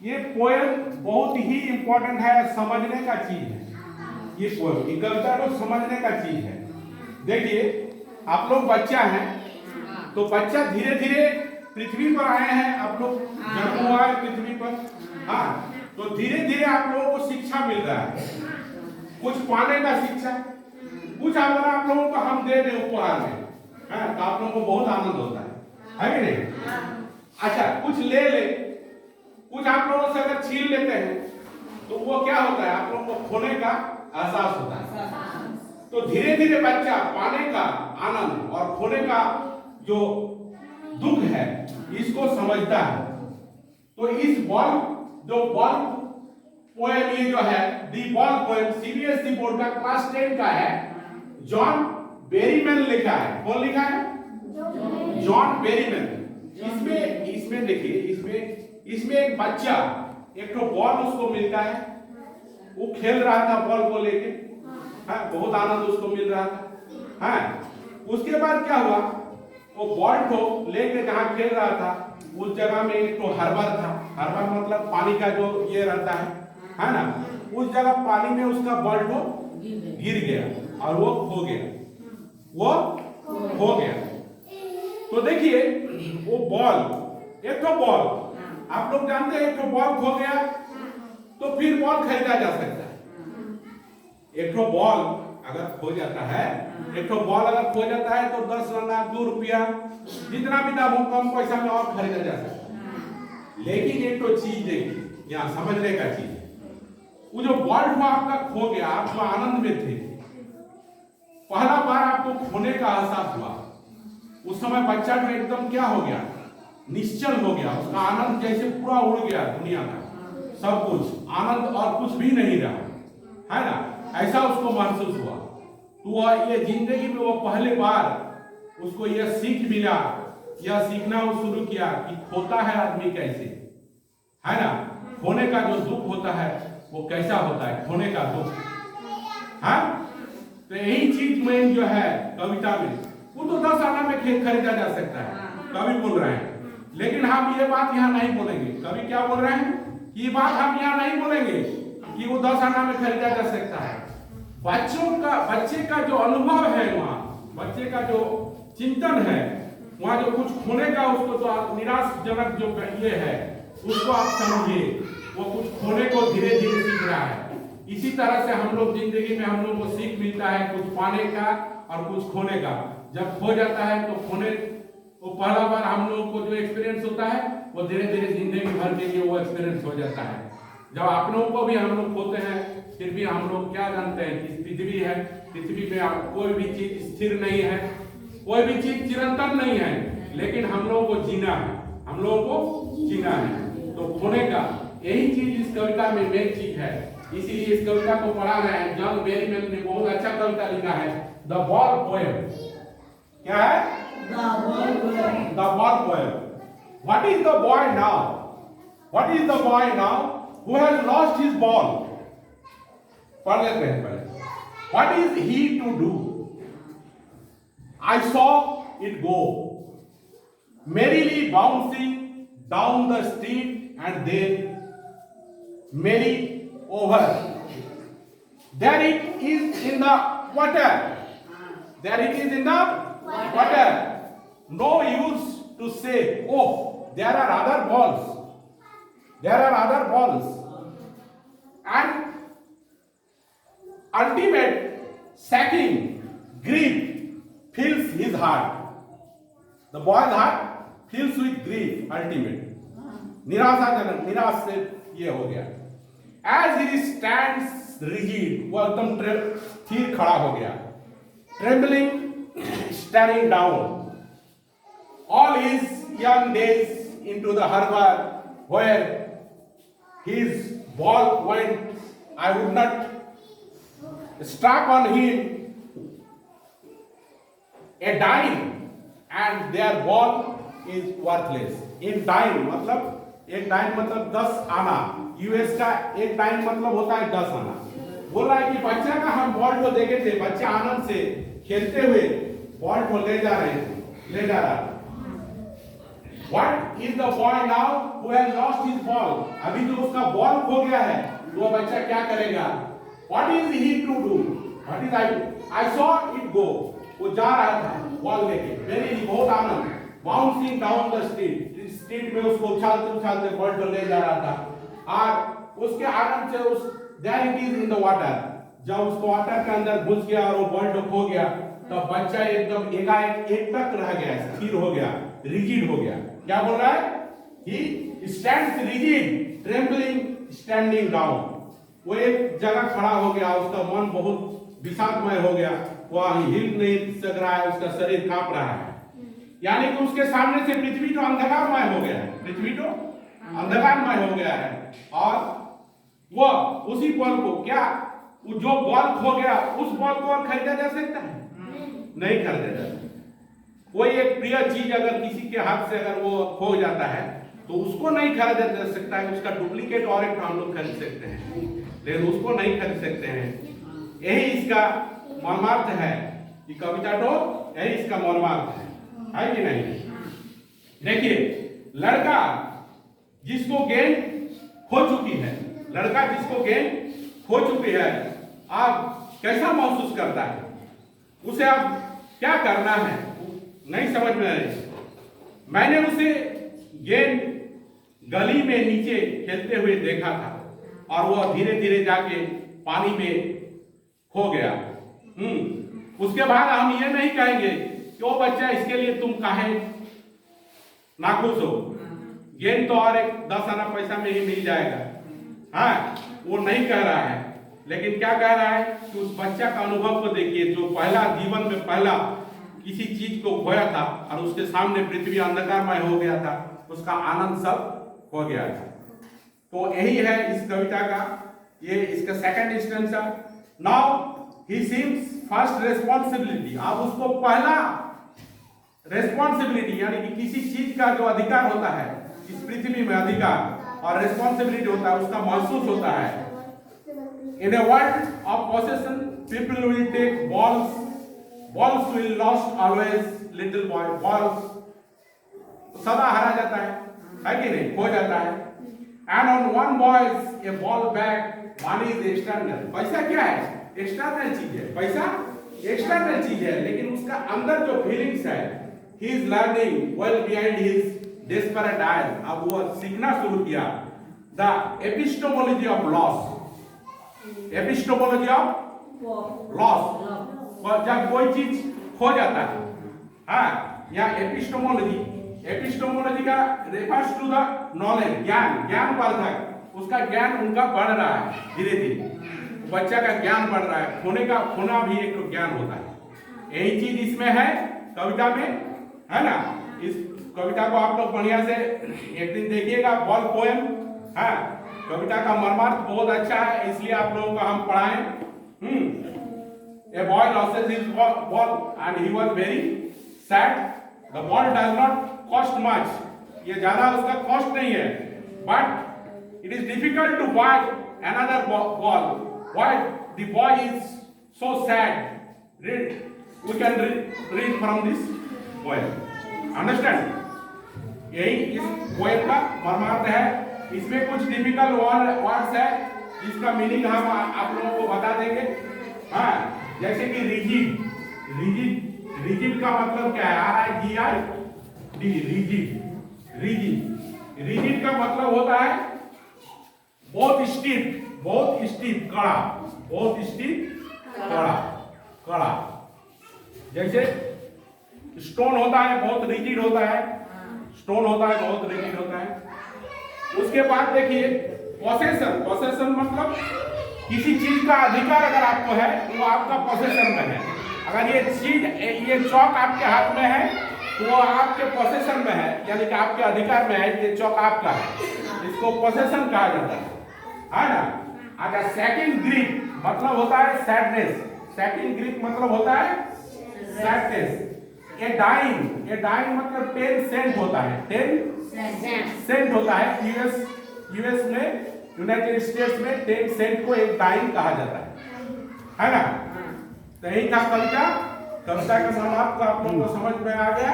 ये पोएम बहुत ही इंपॉर्टेंट है, समझने का चीज है। ये पोएम, ये कविता को समझने का चीज है। देखिए, आप लोग बच्चा हैं, तो बच्चा धीरे धीरे पृथ्वी पर आए हैं, आप लोग जन्म हुआ है पृथ्वी पर। हाँ, तो धीरे धीरे आप लोगों को शिक्षा मिल रहा है, कुछ पाने का शिक्षा, कुछ अगर आप लोगों को हम दे दें उपहार में, हाँ, तो आप लोगों को बहुत आनंद होता है कि नहीं? अच्छा, कुछ ले ले, कुछ आप लोगों से अगर छीन लेते हैं तो वो क्या होता है, आप लोगों को खोने का एहसास होता है। तो धीरे धीरे बच्चा पाने का आनंद और खोने का जो दुख है इसको समझता है। तो इस बॉल पोएम, ये जो है the ball poem CBSE board का क्लास 10 का है, जॉन बेरीमैन लिखा है। कौन लिखा है? John Berryman. इसमें देखिए, इसमें एक बच्चा, एक तो बॉल उसको मिलता है, वो खेल रहा था बॉल को लेके, हाँ, बहुत आनंद उसको मिल रहा था। हाँ, उसके बाद क्या हुआ, वो बॉल को लेके जहाँ खेल रहा था उस जगह में एक तो हार्बर था। हार्बर मतलब पानी का जो ये रहता है ना, उस जगह पानी में उसका बॉल को गिर गया और वो खो गया। तो देखिए, वो बॉल, एक तो बॉल, आप लोग जानते हैं, एक तो बॉल खो गया तो फिर बॉल खरीदा जा सकता है। एक तो बॉल अगर खो जाता है, एक तो बॉल अगर खो जाता है तो 10 आना, 2 रुपया, जितना भी दाम हो, कम पैसा में और खरीदा जा सकता है। लेकिन एक तो चीज देखिए, यहाँ समझने का चीज, वो जो बॉल हुआ आपका खो गया, आप जो आनंद में थे, पहला बार आपको खोने का एहसास हुआ, उस समय बच्चा जो एकदम क्या हो गया, निश्चल हो गया, उसका आनंद जैसे पूरा उड़ गया, दुनिया का सब कुछ आनंद और कुछ भी नहीं रहा, है ना, ऐसा उसको महसूस हुआ। तो वह ये जिंदगी में वो पहले बार उसको यह सीख मिला, यह सीखना वो शुरू किया कि खोता है आदमी कैसे, है ना, खोने का जो दुख होता है वो कैसा होता है, खोने का दुख। हाँ, तो यही चीज में जो है कविता में, वो तो 10 आना में खरीदा जा सकता है, कवि बोल रहे हैं। लेकिन हम ये बात यहाँ नहीं बोलेंगे। कवि क्या बोल रहे हैं, ये बात हम यहाँ नहीं बोलेंगे कि वो 10 आना में खरीदा जा सकता है। बच्चे का जो अनुभव है, वहाँ बच्चे का जो चिंतन है, वहाँ जो कुछ खोने का उसको तो निराशजनक जो ये है उसको आप समझिए, वो कुछ खोने को धीरे धीरे सीख रहा है। इसी तरह से हम लोग जिंदगी में, हम लोग को सीख मिलता है कुछ पाने का और कुछ खोने का। जब खो जाता है तो खोने, वो पहला बार हम लोग को जो एक्सपीरियंस होता है वो धीरे धीरे जिंदगी भर के लिए वो एक्सपीरियंस हो जाता है। जब अपनों को भी हम लोग खोते हैं, फिर भी हम लोग क्या जानते हैं कि पृथ्वी है, पृथ्वी में कोई भी चीज स्थिर नहीं है, कोई भी चीज चिरंतन नहीं है, लेकिन हम लोगों को जीना है, हम लोगों को जीना है। तो खोने का यही चीज इस कविता में मेन चीज है, इसीलिए इस कविता को पढ़ा रहे हैं। जॉन बेरीमैन ने बहुत अच्छा कविता लिखा है, द बॉल पोएम। क्या है? The ball poem. What is the boy now? What is the boy now who has lost his ball? पढ़ लेते हैं पहले। What is he to do? I saw it go, merrily bouncing down the street and then merry over. There it is in the water. There it is in the water. No use to say, oh, there are other balls. There are other balls. And ultimate sacking grief fills his heart. The boy's heart fills with grief, ultimate. निराशाजनक, निराश से ये हो गया। As he stands rigid, वो एकदम स्थिर खड़ा हो गया। Trembling, staring down. All his young days into the harbor where his ball went, I would not struck on him a dime, and their ball is worthless. एक dime मतलब, एक dime मतलब 10 आना, यूएस का एक डाइम मतलब होता है 10 आना। बोल रहा है कि बच्चा का हम बॉल को देखे थे, बच्चा आनंद से खेलते हुए बॉल को ले जा रहा What is the boy now who has lost his ball? अभी जो उसका बॉल खो गया है, वो बच्चा क्या करेगा? What is he to do? What is I saw it go. वो जा रहा था बॉल लेके, very बहुत आनंद, bouncing down the street. Street में उसको उछालते उछालते बॉल को ले जा रहा था, और उसके आनंद से उस there it is in the water. जब उसको वाटर के अंदर घुस गया और वो बॉल को खो गया, तो बच्चा एकदम एकाएक एकटक रह गया, स्थिर हो गया, रिजिड हो गया। क्या बोल रहा है? He stands rigid, trembling, standing down. वो एक जगह खड़ा हो गया, उसका मन बहुत विषादमय हो गया, वह हिल नहीं सक रहा है, उसका शरीर कांप रहा है। यानी कि उसके सामने से पृथ्वी तो अंधकारमय हो गया है, पृथ्वी तो अंधकारमय हो गया है, और वह उसी बॉल को, क्या जो बॉल खो गया उस बॉल को और खरीदा जा सकता है? नहीं खरीदा जा सकता। कोई एक प्रिय चीज अगर किसी के हाथ से अगर वो खो जाता है तो उसको नहीं खरीदा जा सकता है, उसका डुप्लीकेट और एक हम लोग खरीद सकते हैं, लेकिन उसको नहीं खरीद सकते हैं। यही इसका मर्मार्थ है कि कविता तो यही इसका मर्मार्थ है कि नहीं? देखिए, लड़का जिसको गेंद खो चुकी है, लड़का जिसको गेंद खो चुकी है, आप कैसा महसूस करता है? उसे आप क्या करना है नहीं समझ में आए। मैंने उसे गेंद गली में नीचे खेलते हुए देखा था, और वह धीरे धीरे जाके पानी में खो गया। उसके बाद हम ये नहीं कहेंगे कि ओ बच्चा, इसके लिए तुम काहे नाखुश हो, गेंद तो और एक 10 आना पैसा में ही मिल जाएगा। हाँ, वो नहीं कह रहा है, लेकिन क्या कह रहा है कि उस बच्चा का अनुभव को देखिए, जो पहला जीवन में पहला किसी चीज को खोया था और उसके सामने पृथ्वी अंधकारमय हो गया था, उसका आनंद सब हो गया था। तो यही है इस कविता का, ये इसका सेकंड इंस्टेंस है। Now he seems first responsibility. अब उसको पहला रेस्पॉन्सिबिलिटी, यानी कि किसी चीज का जो अधिकार होता है इस पृथ्वी में, अधिकार और रेस्पॉन्सिबिलिटी होता है, उसका महसूस होता है। In a world of possession, people will take balls. Balls will lost always. Little boy, balls सदा हारा जाता है कि नहीं? खो जाता है। And on one boys a ball bag. Money is external. पैसा क्या है? एक्सटर्नल चीज है। पैसा एक्सटर्नल चीज है, लेकिन उसका अंदर जो फीलिंग्स है, he is learning well behind his desperate eyes. अब वो सीखना शुरू किया the epistemology of loss. Epistemology of loss. जब कोई चीज खो जाता है, हाँ, या एपिस्टेमोलॉजी का रेफर्स टू द नॉलेज, ज्ञान वर्धक, उसका ज्ञान उनका बढ़ रहा है धीरे धीरे, बच्चा का ज्ञान बढ़ रहा है, खोना भी एक तो ज्ञान होता है। यही चीज इसमें है कविता में, है ना? इस कविता को आप लोग बढ़िया से एक दिन देखिएगा, बॉल पोएम। हाँ, कविता का मर्मार्थ बहुत अच्छा है, इसलिए आप लोगों को हम पढ़ाएं। A boy loses his ball and he was very sad. The ball does not cost much. ये ज्यादा उसका कॉस्ट नहीं है, but it is difficult to buy another ball. Why the boy is so sad? We can read from this poem. Understand? यही इस poem का मर्मार्थ है। इसमें कुछ टिपिकल वर्ड्स है जिसका मीनिंग हम आप लोगों को बता देंगे। हाँ, जैसे कि रिजिड का मतलब क्या है? RIGID, रिजिड का मतलब होता है बहुत स्टीफ, कड़ा, बहुत स्टीफ, कड़ा। जैसे स्टोन होता है, बहुत रिजिड होता है, स्टोन होता है, बहुत रिजिड होता है। उसके बाद देखिए पोसेशन मतलब किसी चीज का अधिकार अगर आपको है, वो आपका पोसेशन में है। अगर ये चीज, ये चौक आपके हाथ में है, तो वो आपके पोसेशन में है, यानी कि आपके अधिकार में है, ये चौक आपका है, इसको पोसेशन कहा जाता है ना? अगर सेकंड ग्रीक मतलब होता है सैडनेस, सेकंड ग्रीक मतलब होता है सैडनेस। ए डाइन मतलब 10 सेंट होता है, 10 सेंट होता है। यूएस में, यूनाइटेड स्टेट्स में 10 सेंट को एक डाइन कहा जाता है ना? तो यही था कविता के मर्मार्थ को आप लोगों को समझ में आ गया।